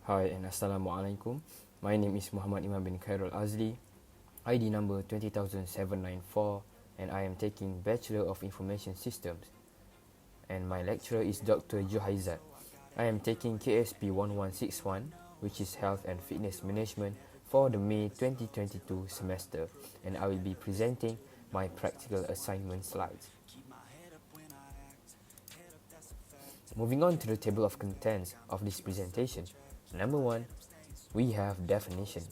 Hi and Assalamualaikum. My name is Muhammad Imam bin Khairul Azli, ID number 20794, and I am taking Bachelor of Information Systems. And my lecturer is Dr. Juhaizat. I am taking KSP 1161, which is Health and Fitness Management for the May 2022 semester, and I will be presenting my practical assignment slides. Moving on to the table of contents of this presentation. Number 1, we have definition.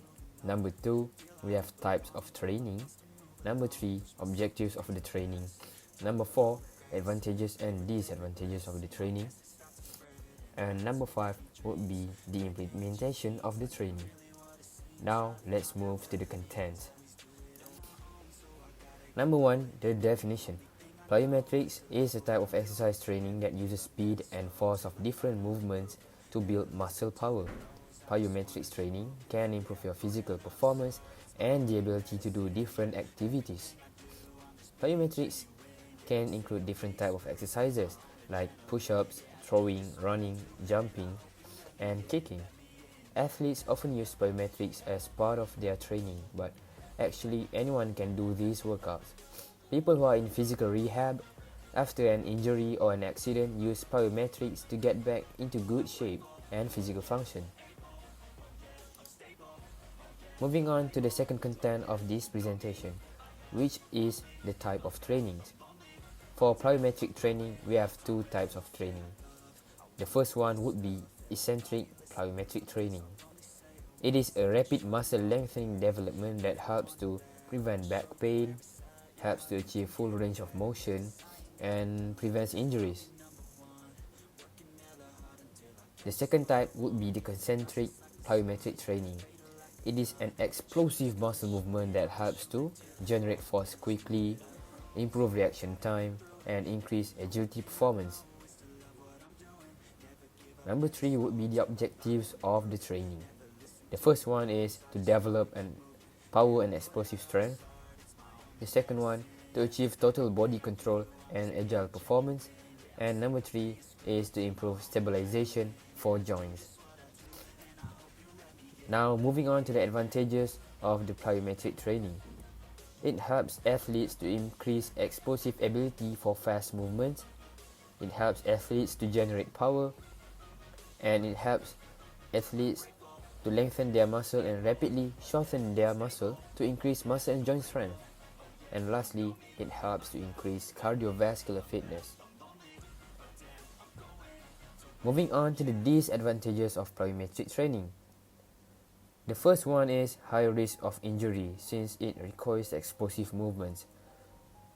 Number 2, we have types of training. Number 3, objectives of the training. Number 4, advantages and disadvantages of the training. And number 5 would be the implementation of the training. Now let's move to the contents. Number 1, the definition. Plyometrics is a type of exercise training that uses speed and force of different movements to build muscle power. Plyometrics training can improve your physical performance and the ability to do different activities. Plyometrics can include different types of exercises like push-ups, throwing, running, jumping, and kicking. Athletes often use plyometrics as part of their training, but actually anyone can do these workouts. People who are in physical rehab after an injury or an accident use plyometrics to get back into good shape and physical function. Moving on to the second content of this presentation, which is the type of trainings. For plyometric training, we have two types of training. The first one would be eccentric plyometric training. It is a rapid muscle lengthening development that helps to prevent back pain, helps to achieve full range of motion, and prevents injuries. The second type would be the concentric plyometric training. It is an explosive muscle movement that helps to generate force quickly, improve reaction time, and increase agility performance. Number 3 would be the objectives of the training. The first one is to develop power and explosive strength. The second one, to achieve total body control and agile performance. And number 3 is to improve stabilization for joints. Now moving on to the advantages of the plyometric training. It helps athletes to increase explosive ability for fast movements. It helps athletes to generate power. And it helps athletes to lengthen their muscle and rapidly shorten their muscle to increase muscle and joint strength. And lastly, it helps to increase cardiovascular fitness. Moving on to the disadvantages of plyometric training. The first one is high risk of injury since it requires explosive movements.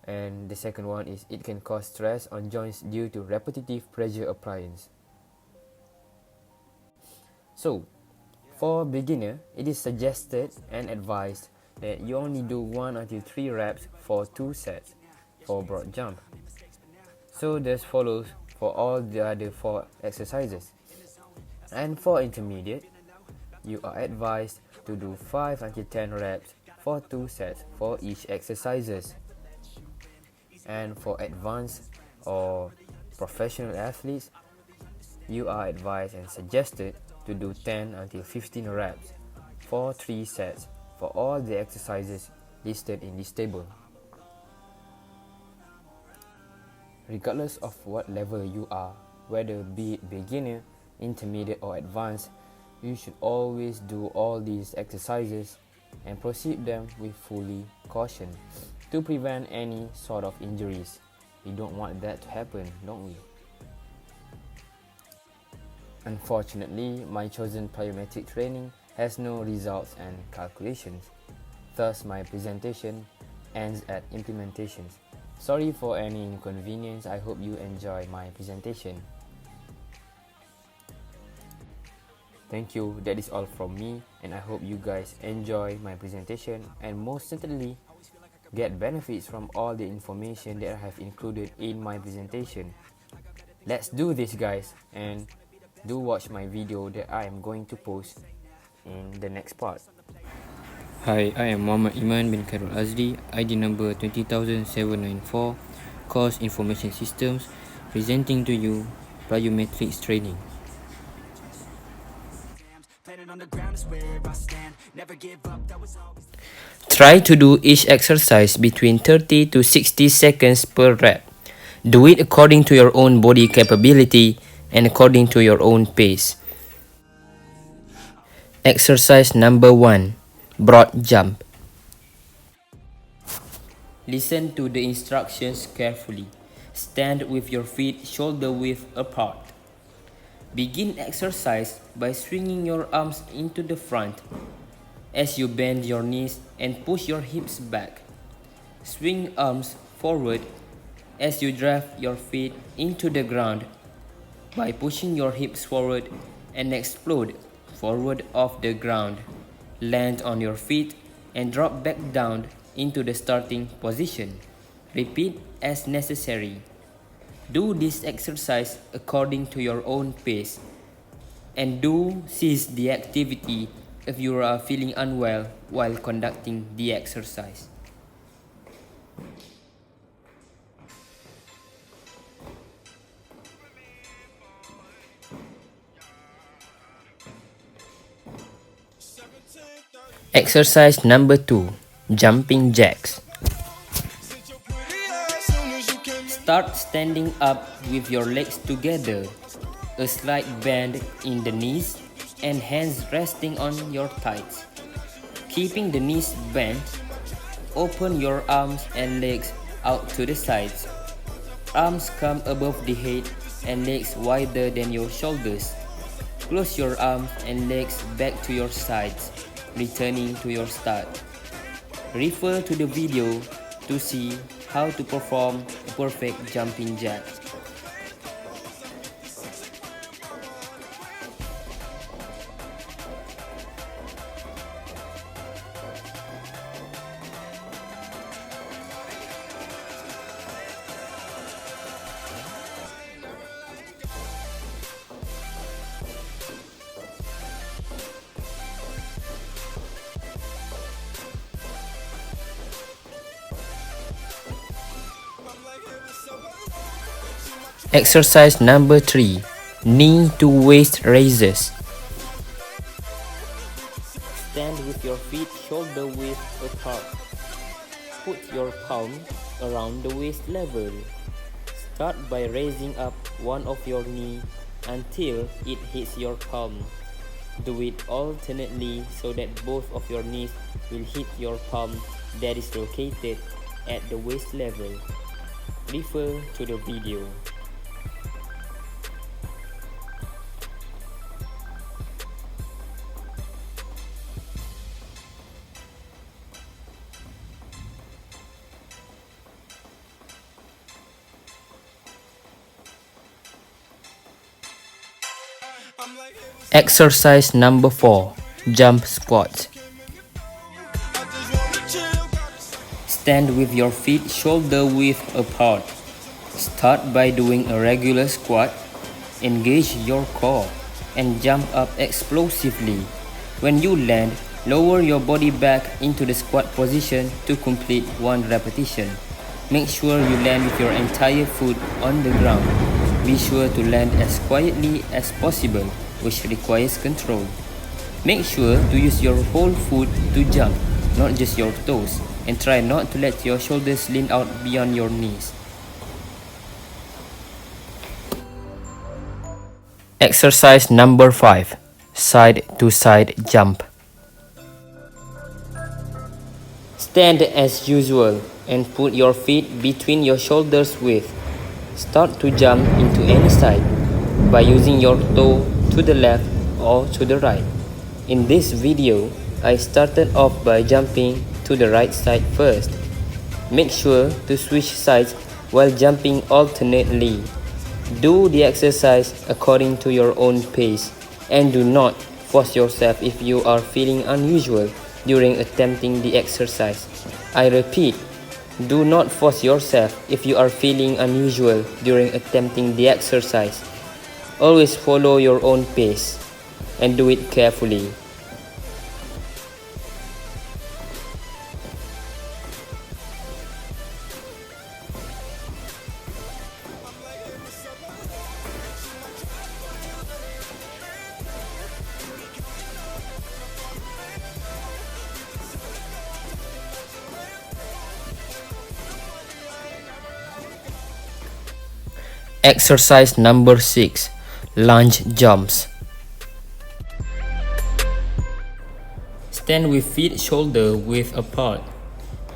And the second one is it can cause stress on joints due to repetitive pressure appliance. So, for beginner, it is suggested and advised that you only do 1 until 3 reps for 2 sets for broad jump. So this follows for all the other 4 exercises. And for intermediate, you are advised to do 5 until 10 reps for 2 sets for each exercises. And for advanced or professional athletes, you are advised and suggested to do 10 until 15 reps for 3 sets for all the exercises listed in this table. Regardless of what level you are, whether be it beginner, intermediate or advanced, you should always do all these exercises and proceed them with fully caution to prevent any sort of injuries. We don't want that to happen, don't we? Unfortunately, my chosen plyometric training has no results and calculations. Thus, my presentation ends at implementations. Sorry for any inconvenience. I hope you enjoy my presentation. Thank you. That is all from me, and I hope you guys enjoy my presentation and most certainly get benefits from all the information that I have included in my presentation. Let's do this, guys, and do watch my video that I am going to post in the next part. Hi, I am Muhammad Iman bin Khairul Azli, ID number 20794, Course Information Systems, presenting to you Plyometrics Training. Try to do each exercise between 30 to 60 seconds per rep. Do it according to your own body capability and according to your own pace. Exercise number 1. Broad jump. Listen to the instructions carefully. Stand with your feet shoulder width apart. Begin exercise by swinging your arms into the front as you bend your knees and push your hips back. Swing arms forward as you drive your feet into the ground by pushing your hips forward and explode forward off the ground. Land on your feet and drop back down into the starting position. Repeat as necessary. Do this exercise according to your own pace and do cease the activity if you are feeling unwell while conducting the exercise. Exercise number 2. Jumping jacks. Start standing up with your legs together, a slight bend in the knees and hands resting on your thighs. Keeping the knees bent, open your arms and legs out to the sides. Arms come above the head and legs wider than your shoulders. Close your arms and legs back to your sides, returning to your start. Refer to the video to see how to perform a perfect jumping jack. Exercise number 3. Knee to waist raises. Stand with your feet shoulder width apart. Put your palm around the waist level. Start by raising up one of your knee until it hits your palm. Do it alternately so that both of your knees will hit your palm that is located at the waist level. Refer to the video. Exercise number 4. Jump squats. Stand with your feet shoulder width apart. Start by doing a regular squat. Engage your core and jump up explosively. When you land, lower your body back into the squat position to complete one repetition. Make sure you land with your entire foot on the ground. Be sure to land as quietly as possible, which requires control. Make sure to use your whole foot to jump, not just your toes, and try not to let your shoulders lean out beyond your knees. Exercise number 5. Side to side jump. Stand as usual and put your feet between your shoulders width. Start to jump into any side by using your toe to the left or to the right. In this video, I started off by jumping to the right side first. Make sure to switch sides while jumping alternately. Do the exercise according to your own pace and do not force yourself if you are feeling unusual during attempting the exercise. I repeat, do not force yourself if you are feeling unusual during attempting the exercise. Always follow your own pace and do it carefully. Exercise number 6. Lunge jumps. Stand with feet shoulder width apart,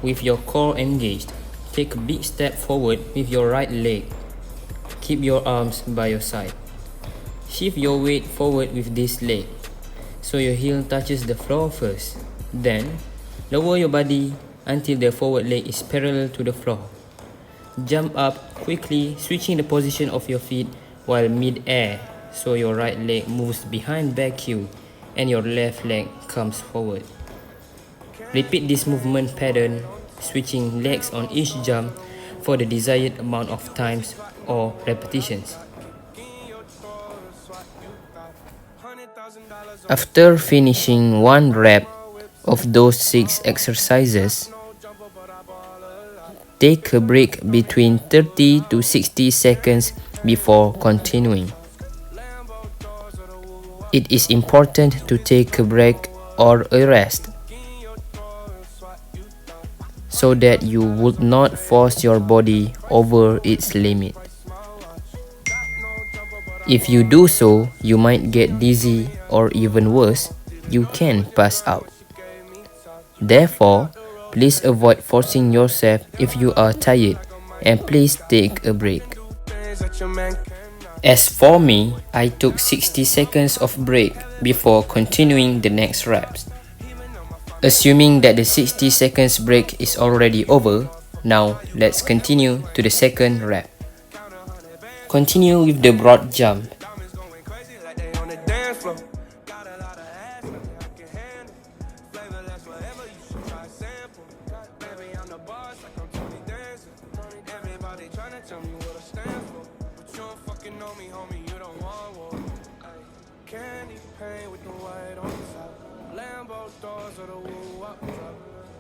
with your core engaged. Take a big step forward with your right leg. Keep your arms by your side. Shift your weight forward with this leg, so your heel touches the floor first. Then, lower your body until the forward leg is parallel to the floor. Jump up quickly, switching the position of your feet while mid-air, so your right leg moves behind back heel and your left leg comes forward. Repeat this movement pattern, switching legs on each jump for the desired amount of times or repetitions. After finishing one rep of those 6 exercises, take a break between 30 to 60 seconds before continuing. It is important to take a break or a rest so that you would not force your body over its limit. If you do so, you might get dizzy or even worse, you can pass out. Therefore, please avoid forcing yourself if you are tired, and please take a break. As for me, I took 60 seconds of break before continuing the next reps. Assuming that the 60 seconds break is already over, now let's continue to the second rep. Continue with the broad jump.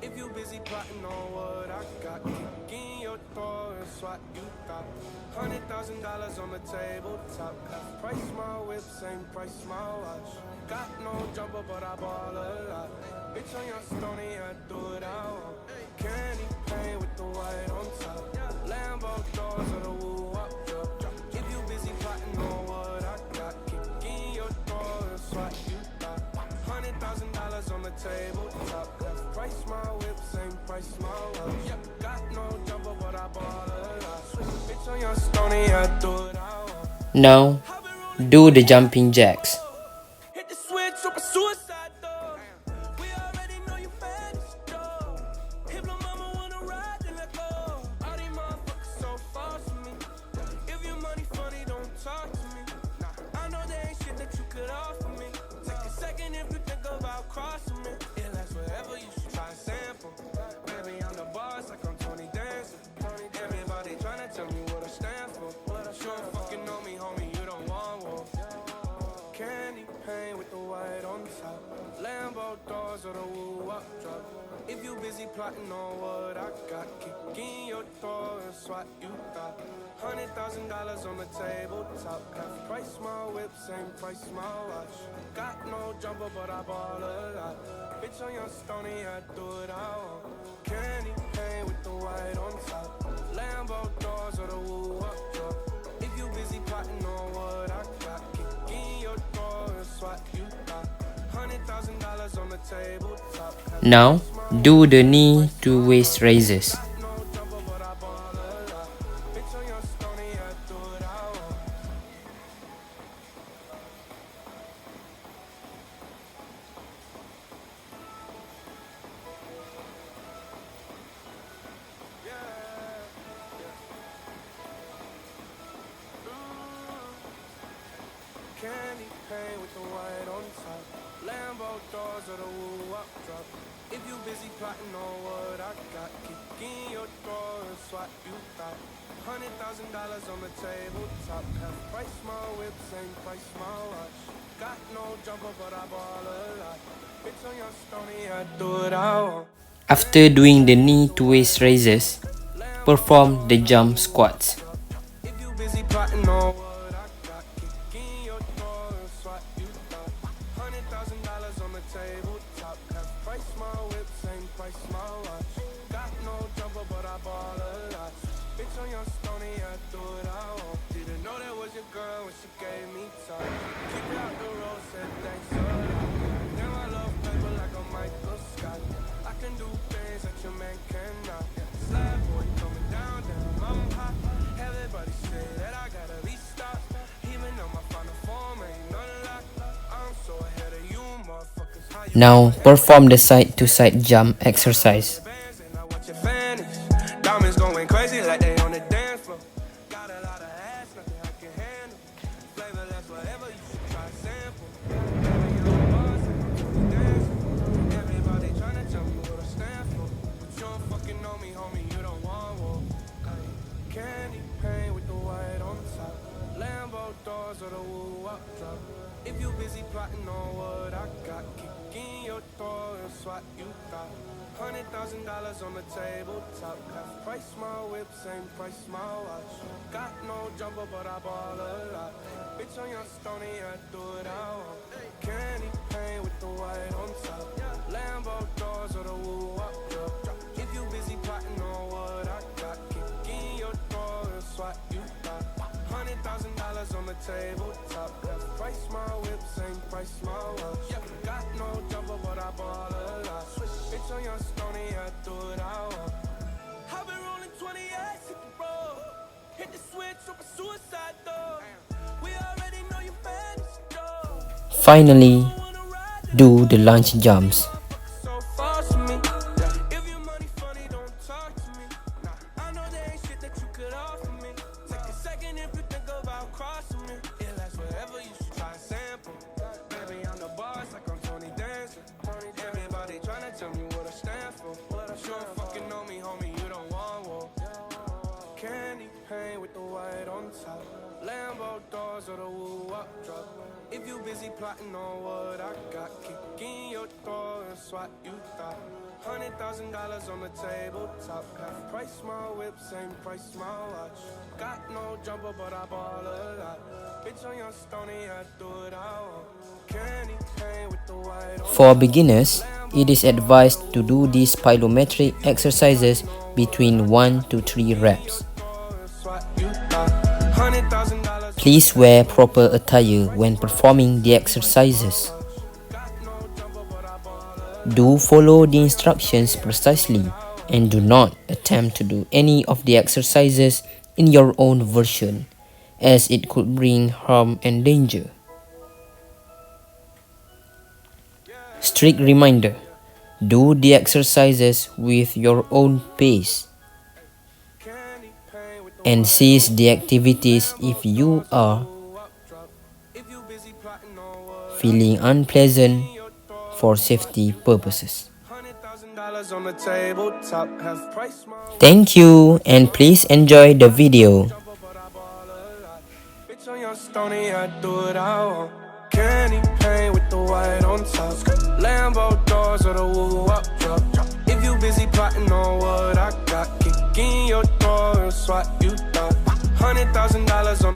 If you busy plotting on what I got, kick in your door and swat you got $100,000 on the tabletop. Half price my whip, same price my watch. Got no jumper, but I ball a lot. Bitch on your stony, I do it out. Candy paint with the white on top. Lambo doors or the woo up drop. If you busy plotting on what I got, kick in your door and swat you got $100,000 on the tabletop. Half price my whip, same price my watch. Yeah, got no jumper, but I ball a lot. Bitch on your stony, I do it out. Now, do the jumping jacks. Hit the switch, up a suicide door. We already know you fast, though. If my mama wanna ride, then let go. All these motherfuckers so far from me. If your money funny, don't talk to me. I know there ain't shit that you could offer me. Take a second if you think about crossing me. It lasts forever, you should try a sample. Baby, I'm the boss, like I'm Tony Dancer. Everybody tryna tell me what I stand for. Sure fucking know me, homie, you don't want war. Candy paint with the white on top. Lambo doors or the woo up drop. If you busy plotting on what I got, kick in your door and swat you got $100,000 on the tabletop. Half price my whip, same price my watch. Got no jumper, but I ball a lot. Bitch on your stony, I do it out. Candy paint with the white on top. Lambo doors or the woo up drop. If you busy plotting on what I got, kick in your door and swat you got $100,000 on the tabletop. Now, do the knee to waist raises. Candy paint with the white on top. Lambo doors or the woo up drop. If you busy plotting on what I got, kick in your door and swat you got $100,000 on the tabletop. Half price my whip, same price my watch. Got no jumper, but I ball a lot. Bitch on your stony, I do it out. After doing the knee to waist raises, perform the jump squats. If you busy plotting on what I got, kick in your door and swat you got $100,000 on the tabletop. Half price my whip, same price my watch. Got no jumper, but I ball a lot. Bitch on your stony, I do it out. Did a know that was your girl when she gave me time. Kick out the road, said thanks a lot. Damn, I love paper like a Michael Scott. I can do things that your man cannot. Slab boy coming down, damn, I'm hot. Everybody say that I gotta be stopped. Even though my final form ain't none locked. I'm so ahead of you, motherfuckers. How you Now perform the side-to-side jump exercise. and I watch it vanish. Diamonds going crazy like they on the dance floor. Got a lot of ass, nothing I can handle. Flavorless, whatever, you should try sample. Baby, I'm a boss, and I'm totally dancing. Everybody tryna tell me what I stand for. But you don't fucking know me, homie, you don't want war. Ay, candy paint with the white on top. Lambo doors or the woo-wop drop. If you busy plotting on what I got, kick in your door and swat you got. $100,000 on the tabletop. Half price my whip, same price my watch. Got no jumper, but I ball a lot. Bitch on your stony, I do it all. Candy paint with the white on top. Lambo doors or the woo-wop drop. If you busy plotting on what I got, kick in your door and swat you got. $100,000 on the tabletop. Half price my whip, same price my watch. Got no jumper, but I ball a lot. Bitch on your stony, I do it all. I've been rolling 28, hit the road. Hit the switch, up a suicide door. We already know you fantasy door. Finally, do the lunge jumps. So far from me. If your money funny, don't talk to me. Nah, I know there ain't shit that you could offer me. Take a second if you think about crossing me. It lasts forever, you should try a sample. Baby, I'm the boss, like I'm Tony Dancer. Everybody tryna tell me what I stand for. But you don't fucking know me, homie, you don't want war. Candy paint with the white on top. Lambo doors or the woo-wop drop. If you busy plotting on what I got, kick in your door and swat you thought. $100,000 on the tabletop. Half price my whip, same price my watch. Got no jumper, but I ball a lot. Bitch on your stony, I do it all. Candy paint with the white on. For beginners, it is advised to do these plyometric exercises between 1 to 3 reps. Please wear proper attire when performing the exercises. Do follow the instructions precisely and do not attempt to do any of the exercises in your own version, as it could bring harm and danger. Strict reminder: do the exercises with your own pace and cease the activities if you are feeling unpleasant for safety purposes. Thank you, and please enjoy the video. Candy paint with the white on top. Lambo doors or the woo-wop drop. If you busy plotting on what I got, kick in your door and swat you thought. $100,000 on